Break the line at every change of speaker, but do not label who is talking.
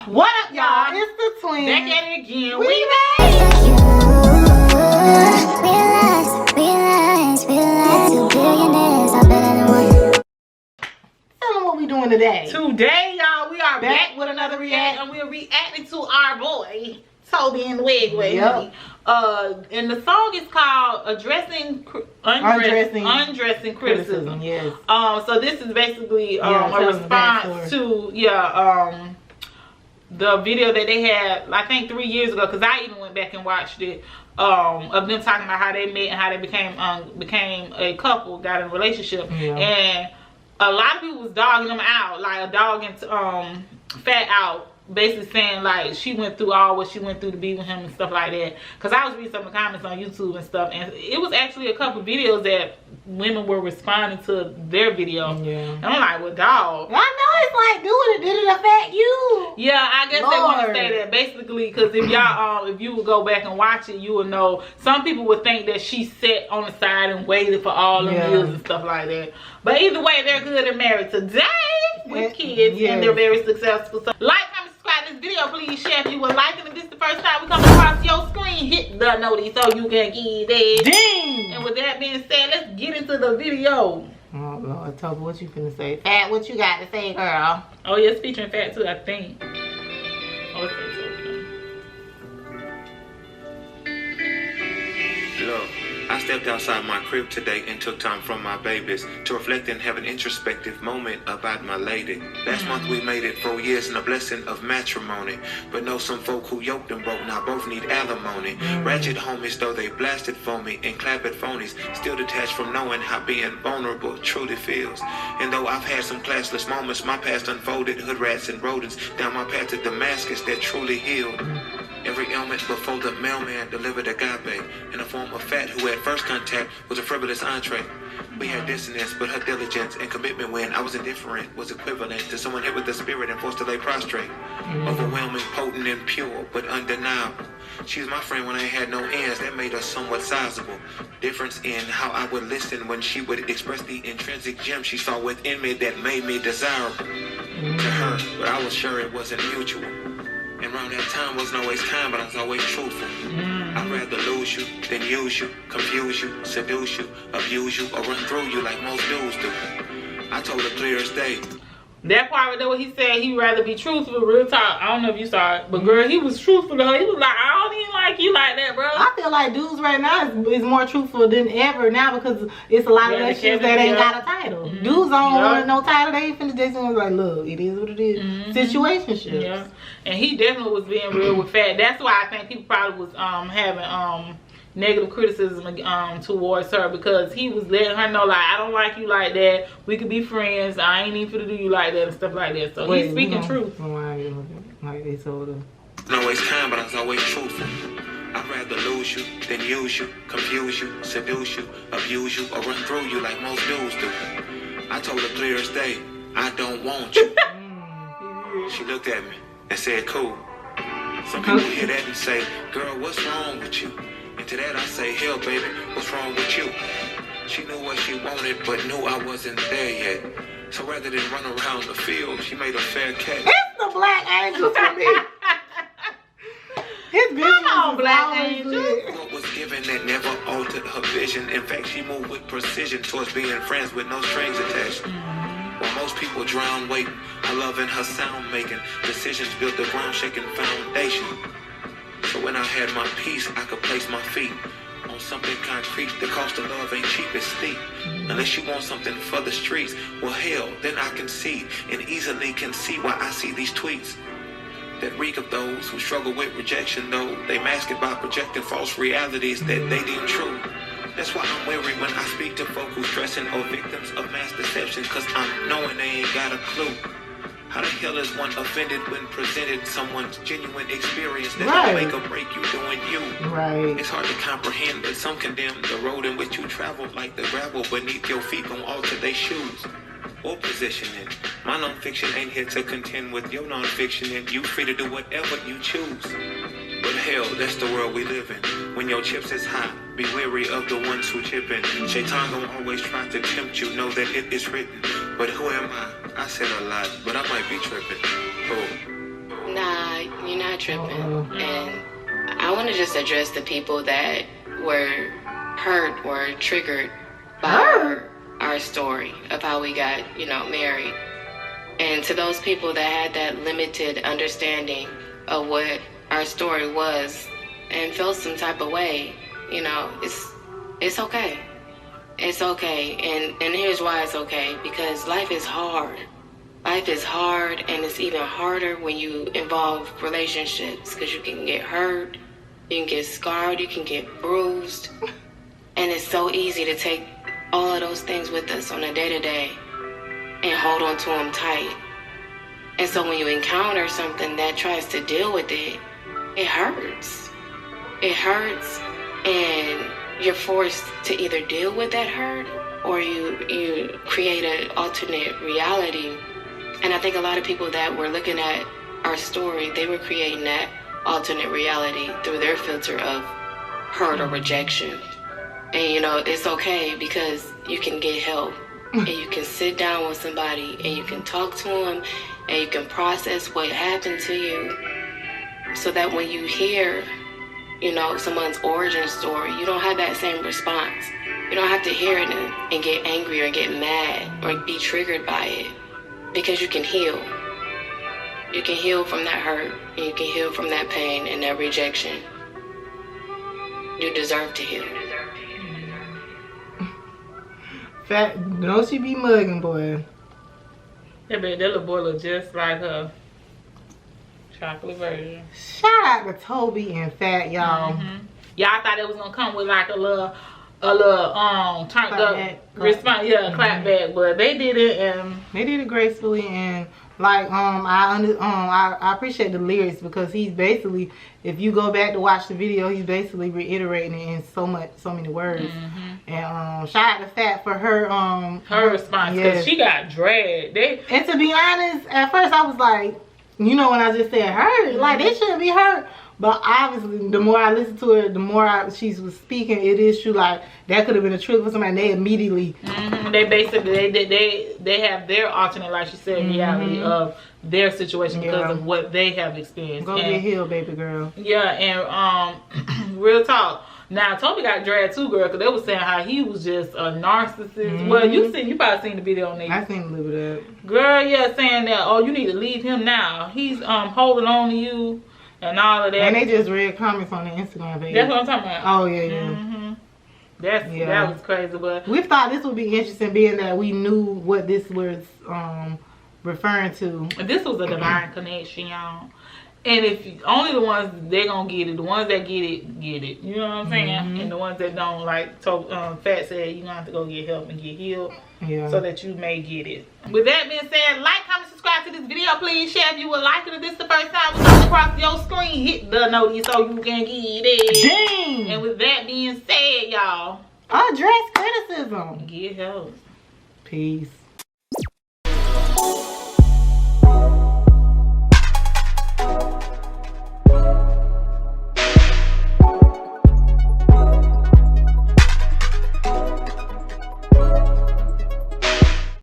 What up, y'all? It's the twins.
Back at it again.
We
made.
Realize, 2 billionaires are better than one.
Tell them what we doing today.
Today, y'all, we are back
with another react,
and we're reacting to our boy Tobe Nwigwe.
Yep.
And the song is called Undressing Criticism.
Yes.
So this is basically a response to the video that they had, I think 3 years ago, because I even went back and watched it, of them talking about how they met and how they became a couple, got in a relationship.
Yeah.
And a lot of people was dogging them out, like a dogging Fat out, basically saying like she went through all what she went through to be with him and stuff like that. Because I was reading some of the comments on YouTube and stuff, and it was actually a couple videos that women were responding to their video.
Yeah.
And I'm like, well, dog,
I know, it's like, did it affect you?
yeah, I guess they want to say that basically, because if y'all if you would go back and watch it, you would know some people would think that she sat on the side and waited for all them years and stuff like that. But either way, they're good and married today with kids, and they're very successful. So like, comment, subscribe to this video, please share if you would like it. If this is the first time we come across your screen, hit the notice so you can get it.
Ding!
And with that being said, let's get into the video.
Oh Lord, Tobe, what you finna say? Fat, what you got to say, girl?
Oh yeah, it's featuring Fat too, I think. Oh, it's Fat too.
Look, I stepped outside my crib today and took time from my babies to reflect and have an introspective moment about my lady. Last month we made it 4 years and a blessing of matrimony. But know some folk who yoked and broke now both need alimony. Ratchet homies though they blasted for me and clap at phonies. Still detached from knowing how being vulnerable truly feels. And though I've had some classless moments, my past unfolded hood rats and rodents down my path to Damascus that truly healed. Every ailment before the mailman delivered agape in the form of Fat, who at first contact was a frivolous entree. We had dissonance, but her diligence and commitment when I was indifferent was equivalent to someone hit with the spirit and forced to lay prostrate. Overwhelming, potent, and pure, but undeniable. She was my friend when I had no ends. That made us somewhat sizable. Difference in how I would listen when she would express the intrinsic gem she saw within me that made me desirable to her, but I was sure it wasn't mutual. And around that time wasn't always kind, but I was always truthful. I'd rather lose you than use you, confuse you, seduce you, abuse you, or run through you like most dudes do. I told her clear as day.
That part right there, what he said, he'd rather be truthful, real talk. I don't know if you saw it, but girl, he was truthful to her. He was like, I don't even like you like that, bro.
I feel like dudes right now is more truthful than ever now, because it's a lot of relationships that ain't got a title. Dudes don't want no title. They ain't finished this and was like, look, it is what it is. Situationships. Yeah.
And he definitely was being real with Fat. That's why I think people probably was having negative criticism towards her, because he was letting her know like, I don't like you like that. We could be friends. I ain't even finna do you like that and stuff like that. So he's speaking truth.
Like they told her.
Always kind, but I was always truthful. I'd rather lose you than use you, confuse you, seduce you, abuse you, or run through you like most dudes do. I told her clear as day, I don't want you. She looked at me and said, cool. Some people hear that and say, girl, what's wrong with you? And to that I say, hell baby, what's wrong with you? She knew what she wanted, but knew I wasn't there yet. So rather than run around the field, she made a fair catch.
It's the Black Angel for me. His vision on Black Angel.
What was given that never altered her vision. In fact, she moved with precision towards being friends with no strings attached. While most people drown waiting, her love and her sound making decisions built the ground shaking foundation. So when I had my peace, I could place my feet on something concrete. The cost of love ain't cheap, it's steep. Unless you want something for the streets, well hell, then I can see and easily can see why I see these tweets that reek of those who struggle with rejection, though they mask it by projecting false realities that they deem true. That's why I'm wary when I speak to folk who stressing or victims of mass deception, cause I'm knowing they ain't got a clue. How the hell is one offended when presented someone's genuine experience that don't make or break you doing you?
Right.
It's hard to comprehend, but some condemn the road in which you travel like the gravel beneath your feet gon' alter their shoes or positioning. My non-fiction ain't here to contend with your non-fiction, and you free to do whatever you choose. But hell, that's the world we live in. When your chips is hot, be wary of the ones who chip in. Shaitan gon' always try to tempt you, know that it is written. But who am I? I said a lot, but I might be tripping. Oh.
Nah.
tripping. And I want to just address the people that were hurt or triggered by our story of how we got, you know, married. And to those people that had that limited understanding of what our story was and felt some type of way, you know, it's okay. It's okay. And here's why it's okay. Because life is hard. Life is hard, and it's even harder when you involve relationships, because you can get hurt, you can get scarred, you can get bruised, and it's so easy to take all of those things with us on a day-to-day and hold on to them tight. And so when you encounter something that tries to deal with it, it hurts. It hurts, and you're forced to either deal with that hurt or you create an alternate reality. And I think a lot of people that were looking at our story, they were creating that alternate reality through their filter of hurt or rejection. And you know, it's okay, because you can get help and you can sit down with somebody and you can talk to them and you can process what happened to you, so that when you hear, you know, someone's origin story, you don't have that same response. You don't have to hear it and get angry or get mad or be triggered by it, because you can heal. You can heal from that hurt, and you can heal from that pain and that rejection. You deserve to heal.
Fat, don't she be mugging, boy.
Yeah, but that little boy look just like her chocolate version.
Shout out to Tobe and Fat, y'all.
Y'all thought it was gonna come with like a little turned up response, clap back, but they did it, and
they did it gracefully. And like I appreciate the lyrics, because he's basically, if you go back to watch the video, he's basically reiterating it in so many words. And shout out to Fat for her
response, because she got dragged.
And to be honest, at first I was like, you know, when I just said hurt, like they shouldn't be hurt. But obviously, the more I listen to her, the more she was speaking, it is true. Like, that could have been a trick for somebody. And they immediately...
They basically, they have their alternate, like she said, reality of their situation because of what they have experienced.
Go get healed, baby girl.
Yeah, and real talk. Now, Tobe got dragged too, girl, because they were saying how he was just a narcissist. Well, you probably seen the video on there.
I seen a little bit of that.
Girl, yeah, saying that, oh, you need to leave him now. He's holding on to you. And all of that.
And they just read comments on the Instagram page.
That's what I'm talking about.
Oh, yeah.
That was crazy. But
we thought this would be interesting, being that we knew what this was referring to.
This was a divine connection, y'all. And if only the ones, they're going to get it. The ones that get it, get it. You know what I'm saying? And the ones that don't, like Fat said, you're going to have to go get help and get healed so that you may get it. With that being said, like, comment, subscribe to this video. Please share if you would like it. If this is the first time we come across your screen, hit the notice so you can get it.
Dang!
And with that being said, y'all,
address criticism.
Get help.
Peace.